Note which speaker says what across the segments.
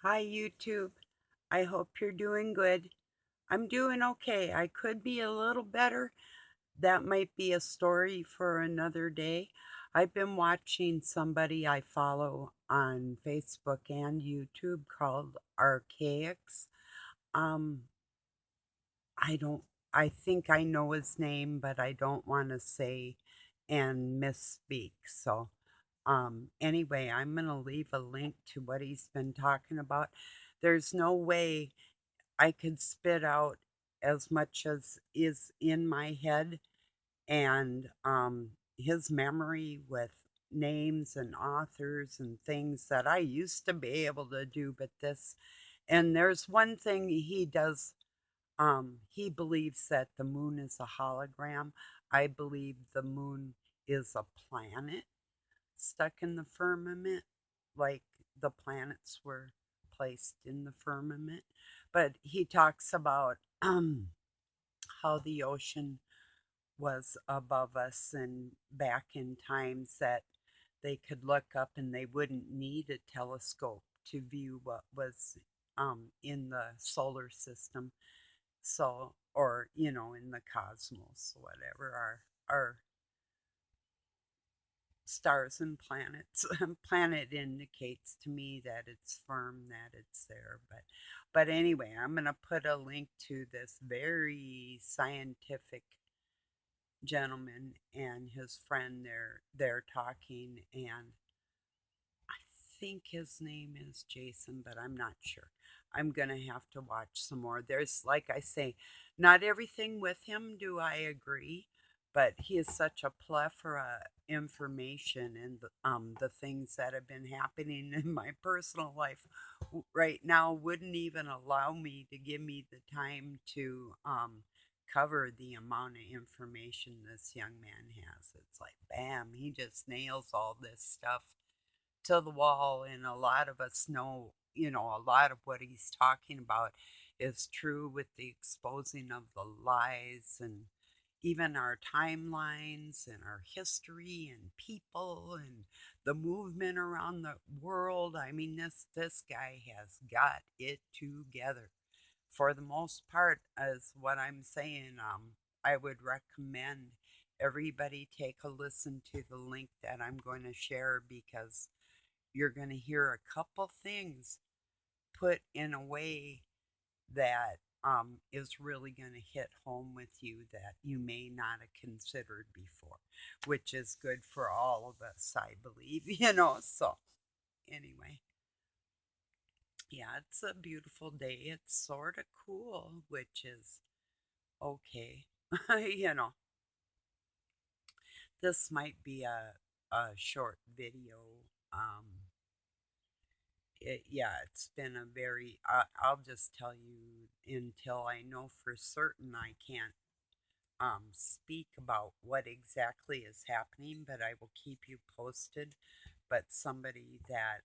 Speaker 1: Hi, YouTube. I hope you're doing good. I'm doing okay. I could be a little better. That might be a story for another day. I've been watching somebody I follow on Facebook and YouTube called Archaics. Um, I don't, I think I know his name, but I don't want to say and misspeak. So, anyway, I'm going to leave a link to what he's been talking about. There's no way I could spit out as much as is in my head, and his memory with names and authors and things that I used to be able to do, but this, and there's one thing he does. He believes that the moon is a hologram. I believe the moon is a planet stuck in the firmament, like the planets were placed in the firmament. But he talks about how the ocean was above us and back in times that they could look up and they wouldn't need a telescope to view what was in the solar system. So, or, in the cosmos, whatever, our stars and planets. Planet indicates to me that it's firm, that it's there. But anyway, I'm gonna put a link to this very scientific gentleman and his friend. They're talking, and I think his name is Jason, but I'm not sure. I'm gonna have to watch some more. There's, like I say, not everything with him do I agree, but he is such a plethora information and the things that have been happening in my personal life right now wouldn't even allow me to give me the time to cover the amount of information this young man has. It's like bam, he just nails all this stuff to the wall, and a lot of us know, a lot of what he's talking about is true with the exposing of the lies and even our timelines and our history and people and the movement around the world. I mean, this guy has got it together for the most part, as what I'm saying. I would recommend everybody take a listen to the link that I'm going to share, because you're going to hear a couple things put in a way that is really going to hit home with you that you may not have considered before, which is good for all of us, I believe, So, anyway, yeah, it's a beautiful day. It's sort of cool, which is okay. you know, this might be a short video. Um, yeah, it's been a very, I'll just tell you, until I know for certain, I can't speak about what exactly is happening, but I will keep you posted. But somebody that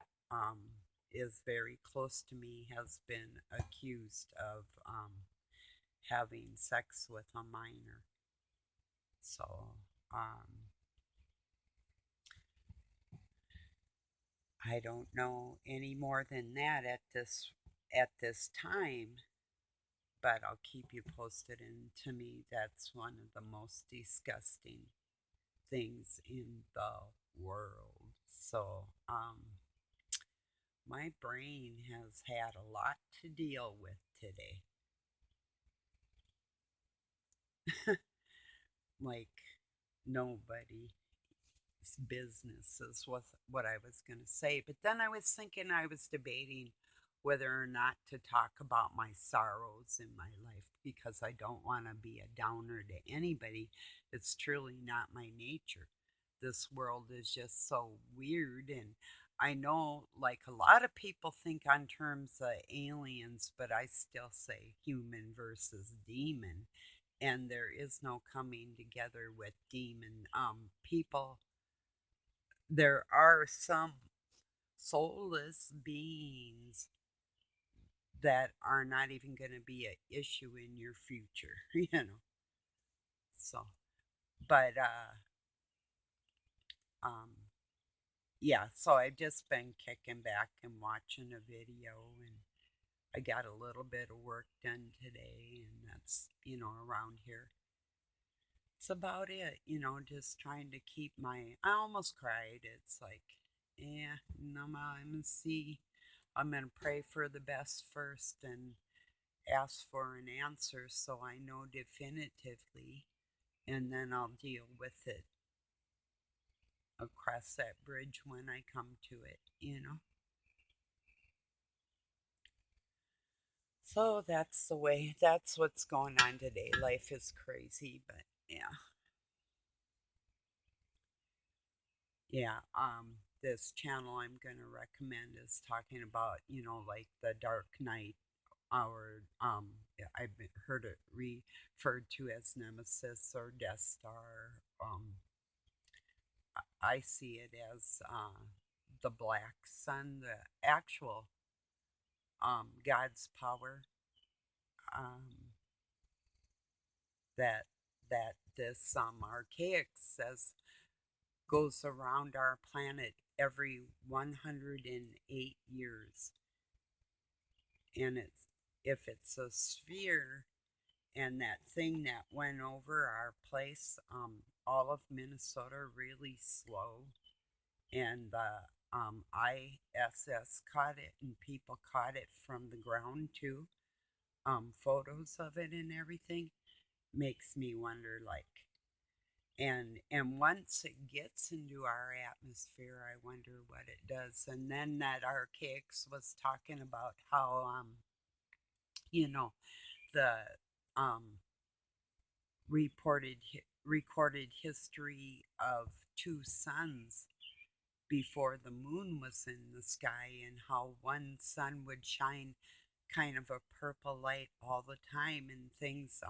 Speaker 1: is very close to me has been accused of having sex with a minor. So, um, I don't know any more than that at this time, but I'll keep you posted. And to me, that's one of the most disgusting things in the world. So, my brain has had a lot to deal with today. Like, nobody's business is what I was going to say. But then I was thinking, I was debating whether or not to talk about my sorrows in my life, because I don't want to be a downer to anybody. It's truly not my nature. This world is just so weird, and I know, like, a lot of people think on terms of aliens, but I still say human versus demon, and there is no coming together with demon people. There are some soulless beings that are not even going to be an issue in your future, So, but um, yeah, so I've just been kicking back and watching a video, and I got a little bit of work done today, and that's, around here. It's about it, just trying to keep my. I almost cried. It's like, yeah, no, I'm gonna see. I'm gonna pray for the best first and ask for an answer so I know definitively, and then I'll deal with it across that bridge when I come to it. So that's the way, that's what's going on today. Life is crazy, but yeah. Yeah, this channel I'm going to recommend is talking about, like the Dark Knight, or yeah, I've heard it referred to as Nemesis or Death Star. I see it as the Black Sun, the actual God's power, um, that this archaic says goes around our planet every 108 years. And if it's a sphere, and that thing that went over our place, all of Minnesota really slow, and the ISS caught it, and people caught it from the ground too. Photos of it and everything makes me wonder, like, and once it gets into our atmosphere, I wonder what it does. And then that archaics was talking about how you know the um reported recorded history of two suns before the moon was in the sky, and how one sun would shine kind of a purple light all the time, and things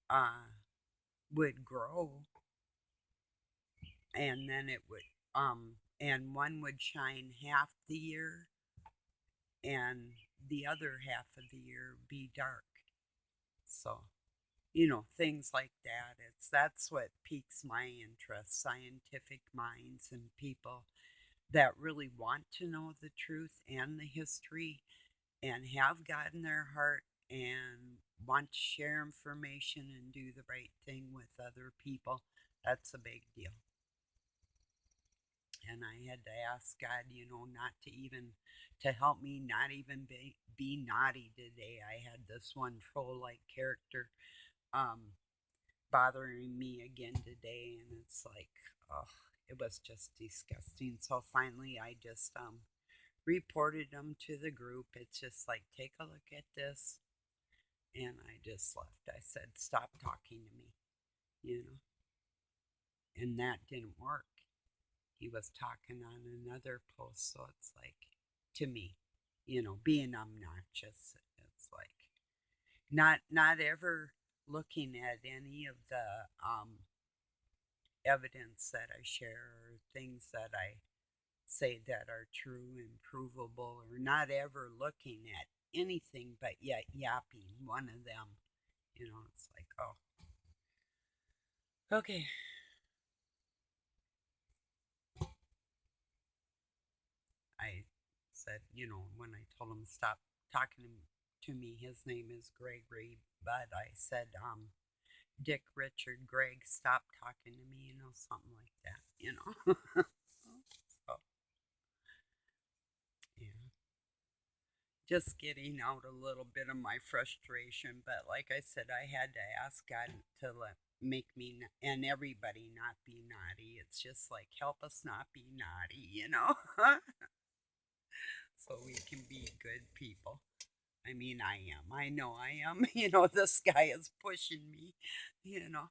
Speaker 1: uh would grow, and then it would and one would shine half the year, and the other half of the year be dark. So, things like that. That's what piques my interest, scientific minds and people that really want to know the truth and the history, and have God in their heart, and want to share information and do the right thing with other people. That's a big deal. And I had to ask God, not to even, to help me not even be naughty today. I had this one troll like character um, bothering me again today, and it's like, oh, it was just disgusting. So finally, I just reported them to the group. It's just like, take a look at this, and I just left. I said, stop talking to me, you know, and that didn't work. He was talking on another post, so it's like, to me, being obnoxious. It's like not ever looking at any of the evidence that I share, or things that I say that are true and provable, or not ever looking at anything but yet yapping one of them. It's like, oh, okay. I said, when I told him stop talking to me, his name is Gregory, but I said, Dick, Richard, Greg, stop talking to me, something like that. So, yeah, just getting out a little bit of my frustration. But like I said, I had to ask God to make me and everybody not be naughty. It's just like, help us not be naughty, so we can be good people. I mean, I am. I know I am. This guy is pushing me. You know,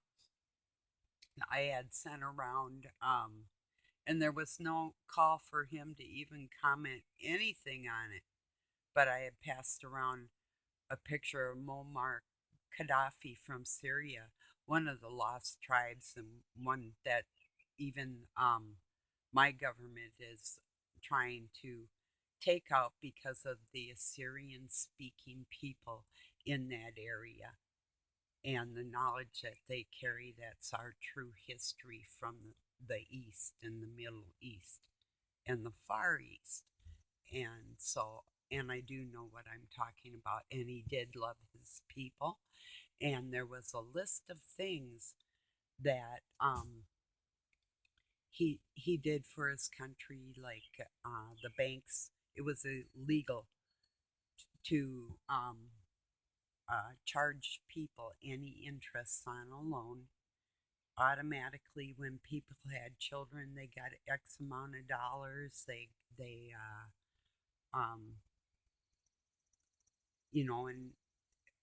Speaker 1: I had sent around, and there was no call for him to even comment anything on it. But I had passed around a picture of Muammar Gaddafi from Syria, one of the lost tribes, and one that even my government is trying to take out because of the Assyrian speaking people in that area, and the knowledge that they carry. That's our true history from the East and the Middle East and the Far East. And so, and I do know what I'm talking about. And he did love his people. And there was a list of things that he did for his country, like the banks. It was illegal to charge people any interest on a loan. Automatically, when people had children, they got X amount of dollars. They um, you know, and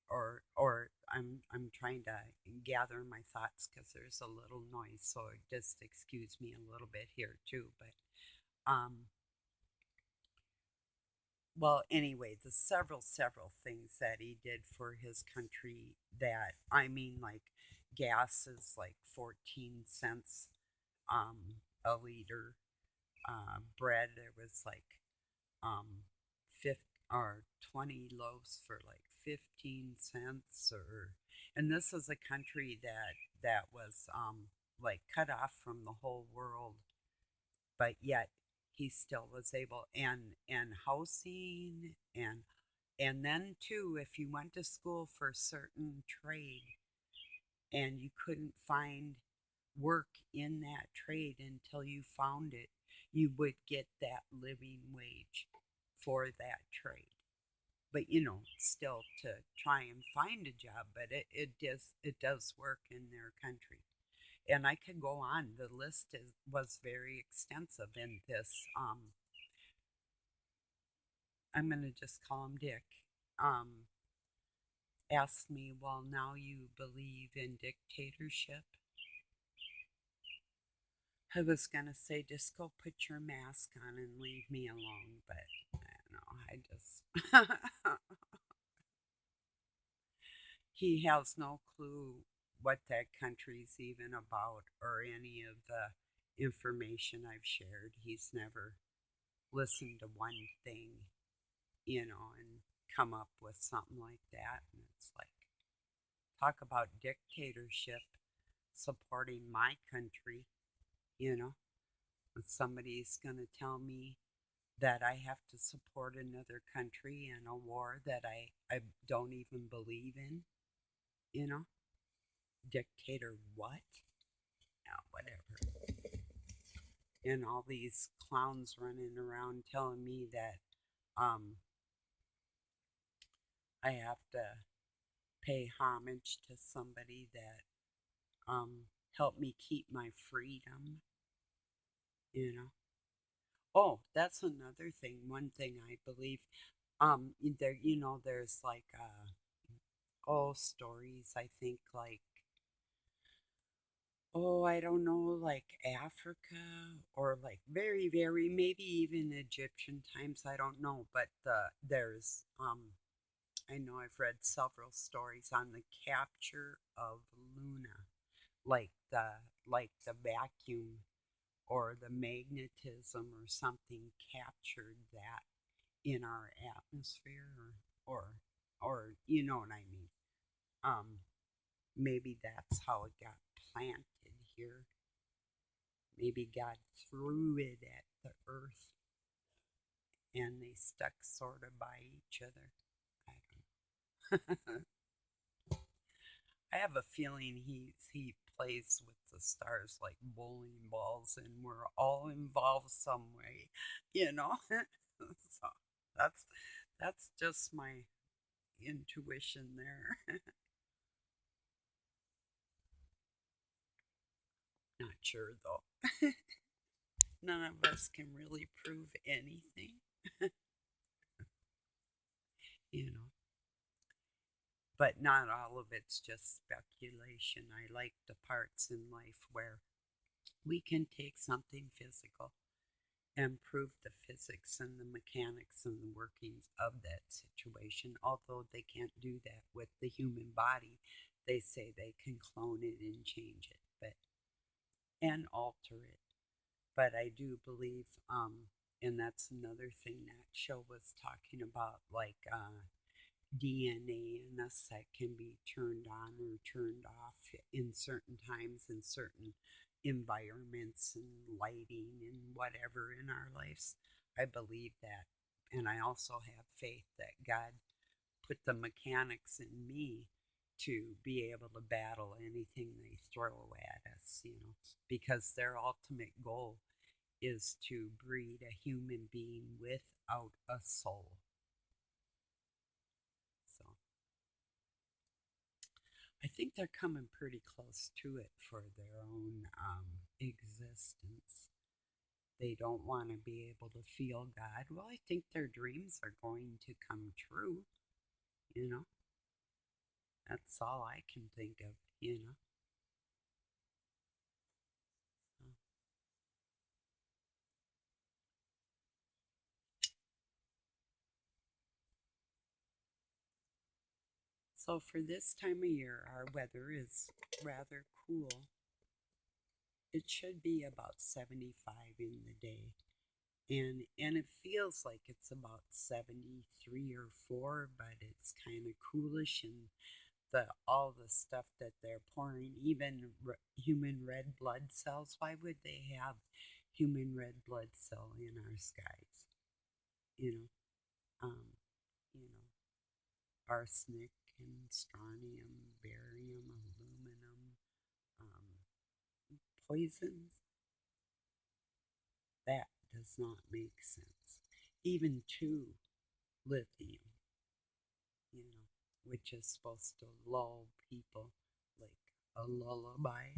Speaker 1: or I'm trying to gather my thoughts because there's a little noise, so just excuse me a little bit here too. But well, anyway, the several things that he did for his country, that I mean, like gas is like 14 cents a liter. Bread, there was like um 50 or 20 loaves for like 15 cents. Or and this is a country that was like cut off from the whole world, but yet he still was able. And housing, and then too, if you went to school for a certain trade and you couldn't find work in that trade until you found it, you would get that living wage for that trade. But still to try and find a job, but it does work in their country. And I could go on. The list was very extensive in this. I'm going to just call him Dick. Um, Asked me, well, now you believe in dictatorship? I was going to say, just go put your mask on and leave me alone, but I don't know. I just. He has no clue what that country's even about or any of the information I've shared. He's never listened to one thing, and come up with something like that. And it's like, talk about dictatorship supporting my country, you know. If somebody's going to tell me that I have to support another country in a war that I don't even believe in, you know, dictator what? Yeah, whatever. And all these clowns running around telling me that um, I have to pay homage to somebody that helped me keep my freedom, you know. Oh, that's another thing. One thing I believe, there, there's like, stories, I think, like, oh, I don't know, like Africa or like very, very, maybe even Egyptian times. I don't know, but there's, I know I've read several stories on the capture of Luna, like the vacuum or the magnetism or something captured that in our atmosphere, or or you know what I mean. Um, Maybe that's how it got planted here. Maybe God threw it at the earth and they stuck sort of by each other. I don't know. I have a feeling he plays with the stars like bowling balls, and we're all involved some way, you know. So that's that's just my intuition there. Not sure though. None of us can really prove anything, you know. But not all of it's just speculation. I like the parts in life where we can take something physical and prove the physics and the mechanics and the workings of that situation. Although they can't do that with the human body, they say they can clone it and change it, but and alter it. But I do believe, and that's another thing that show was talking about, like DNA in us that can be turned on or turned off in certain times in certain environments and lighting and whatever in our lives. I believe that. And I also have faith that God put the mechanics in me to be able to battle anything they throw at us, because their ultimate goal is to breed a human being without a soul. So I think they're coming pretty close to it for their own existence. They don't want to be able to feel God. Well, I think their dreams are going to come true, you know. That's all I can think of. So for this time of year, our weather is rather cool. It should be about 75 in the day. And it feels like it's about 73 or 4, but it's kind of coolish, and the all the stuff that they're pouring, even human red blood cells. Why would they have human red blood cell in our skies? You know, um, you know, arsenic and strontium, barium, aluminum, poisons. That does not make sense. Even to lithium, which is supposed to lull people like a lullaby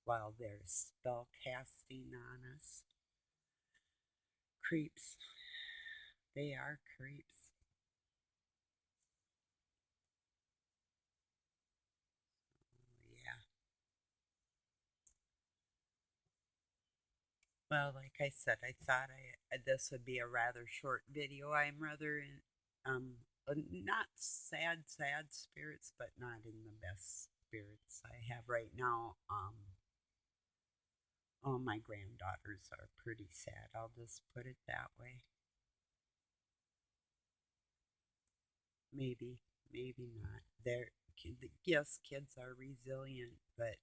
Speaker 1: while they're spell casting on us. Creeps. They are creeps. Yeah. Well, like I said, I thought this would be a rather short video. I'm rather in not sad spirits, but not in the best spirits I have right now. Oh, my granddaughters are pretty sad. I'll just put it that way. Maybe, maybe not. Yes, kids are resilient, but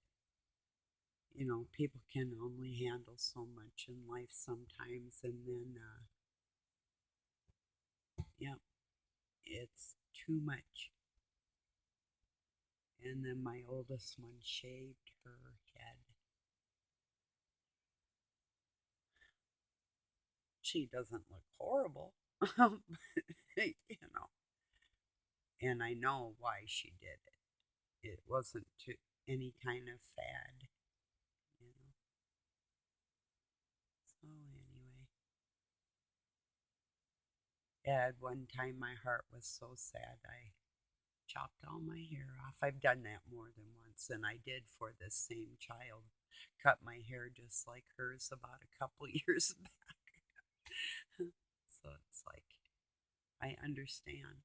Speaker 1: people can only handle so much in life sometimes, and then, yeah, it's too much. And then my oldest one shaved her head. She doesn't look horrible, you know, and I know why she did it. It wasn't to any kind of fad, you know. So anyway, yeah, at one time my heart was so sad I chopped all my hair off. I've done that more than once, and I did for this same child. Cut my hair just like hers about a couple years back. So it's like, I understand,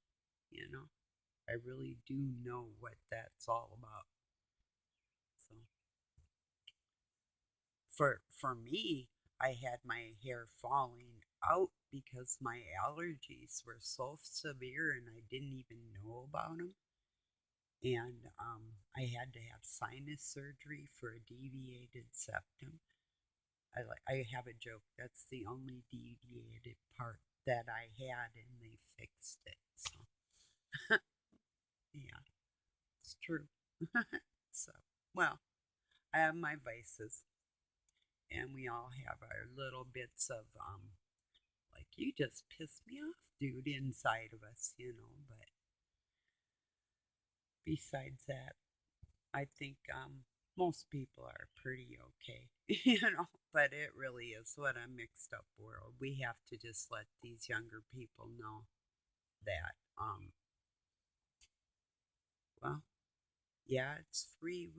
Speaker 1: you know. I really do know what that's all about. So for me, I had my hair falling out because my allergies were so severe and I didn't even know about them. And I had to have sinus surgery for a deviated septum. I have a joke. That's the only deviated part that I had, and they fixed it. So yeah, it's true. So well, I have my vices, and we all have our little bits of like, you just pissed me off, dude, inside of us. But besides that, I think most people are pretty okay, but it really is what a mixed up world. We have to just let these younger people know that, well, yeah, it's free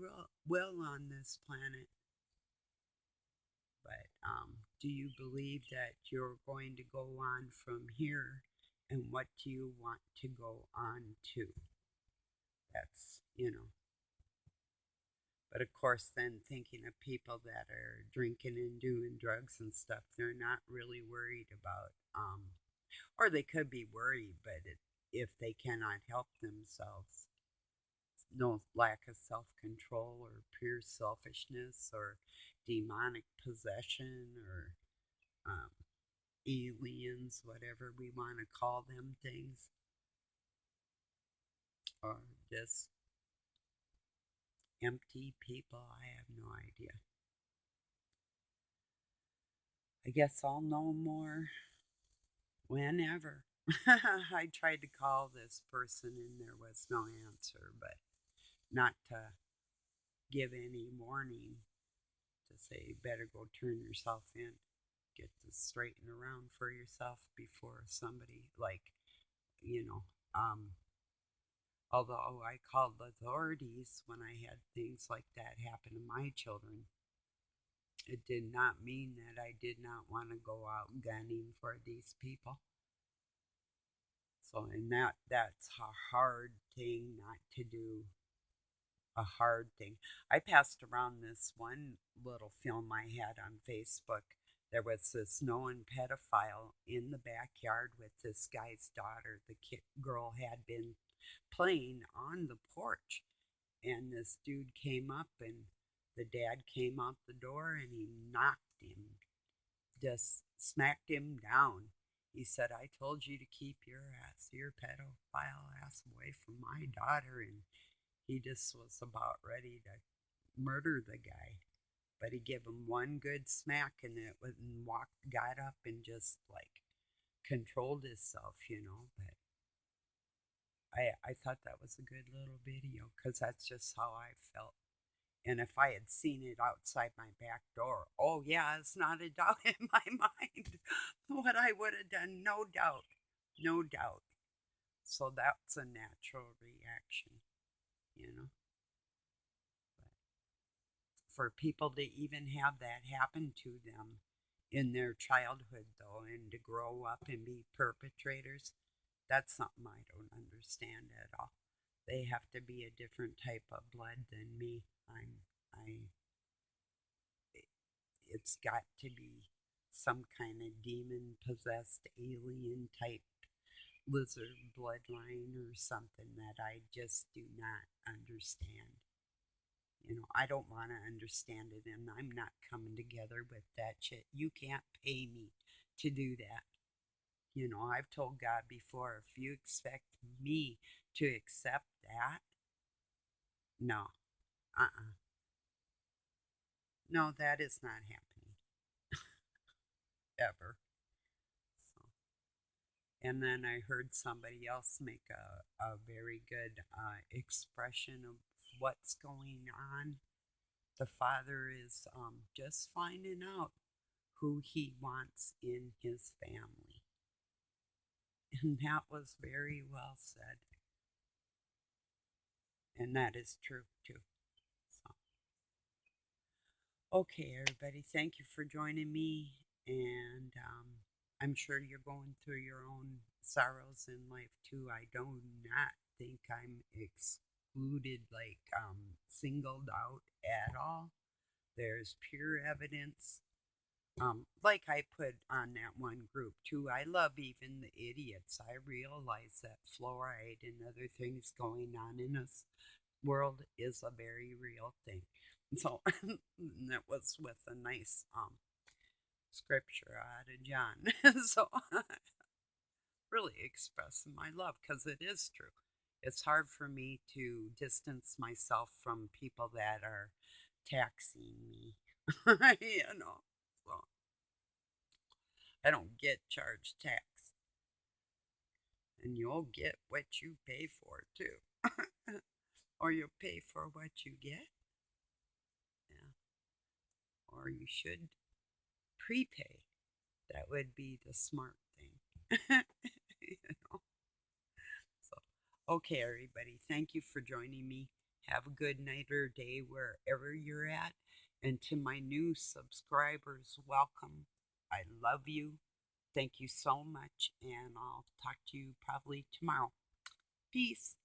Speaker 1: will on this planet, but do you believe that you're going to go on from here, and what do you want to go on to? That's. But of course, then thinking of people that are drinking and doing drugs and stuff, they're not really worried about, or they could be worried, but if they cannot help themselves, no lack of self-control or pure selfishness or demonic possession or um, aliens, whatever we want to call them things, or just empty people. I have no idea. I guess I'll know more whenever. I tried to call this person and there was no answer, but not to give any warning to say, better go turn yourself in, get this straightened around for yourself before somebody, like, you know, although I called the authorities when I had things like that happen to my children, it did not mean that I did not want to go out gunning for these people. So, and that's a hard thing not to do. A hard thing. I passed around this one little film I had on Facebook. There was this known pedophile in the backyard with this guy's daughter. The girl had been playing on the porch, and this dude came up, and the dad came out the door, and he knocked him, just smacked him down. He said, I told you to keep your pedophile ass away from my daughter. And he just was about ready to murder the guy. But he gave him one good smack and it was, and got up and just like controlled himself. But I thought that was a good little video because that's just how I felt. And if I had seen it outside my back door, oh yeah, it's not a doubt in my mind what I would have done. No doubt. No doubt. So that's a natural reaction, you know. But for people to even have that happen to them in their childhood, though, and to grow up and be perpetrators, that's something I don't understand at all. They have to be a different type of blood than me. I it's got to be some kind of demon possessed alien type lizard bloodline or something that I just do not understand. I don't want to understand it, and I'm not coming together with that shit. You can't pay me to do that. I've told God before, if you expect me to accept that, no, no, that is not happening ever. So, and then I heard somebody else make a very good expression of what's going on. The father is just finding out who he wants in his family. And that was very well said. And that is true too. So, okay, everybody, thank you for joining me. And I'm sure you're going through your own sorrows in life too. I do not think I'm excluded, like singled out at all. There's pure evidence. Like I put on that one group too, I love even the idiots. I realize that fluoride and other things going on in this world is a very real thing. So that was with a nice scripture out of John. So really expressing my love because it is true. It's hard for me to distance myself from people that are taxing me. So I don't get charged tax. And you'll get what you pay for too. Or you'll pay for what you get. Yeah. Or you should prepay. That would be the smart thing. you know? So, okay, everybody, thank you for joining me. Have a good night or day wherever you're at. And to my new subscribers, welcome. I love you. Thank you so much. And I'll talk to you probably tomorrow. Peace.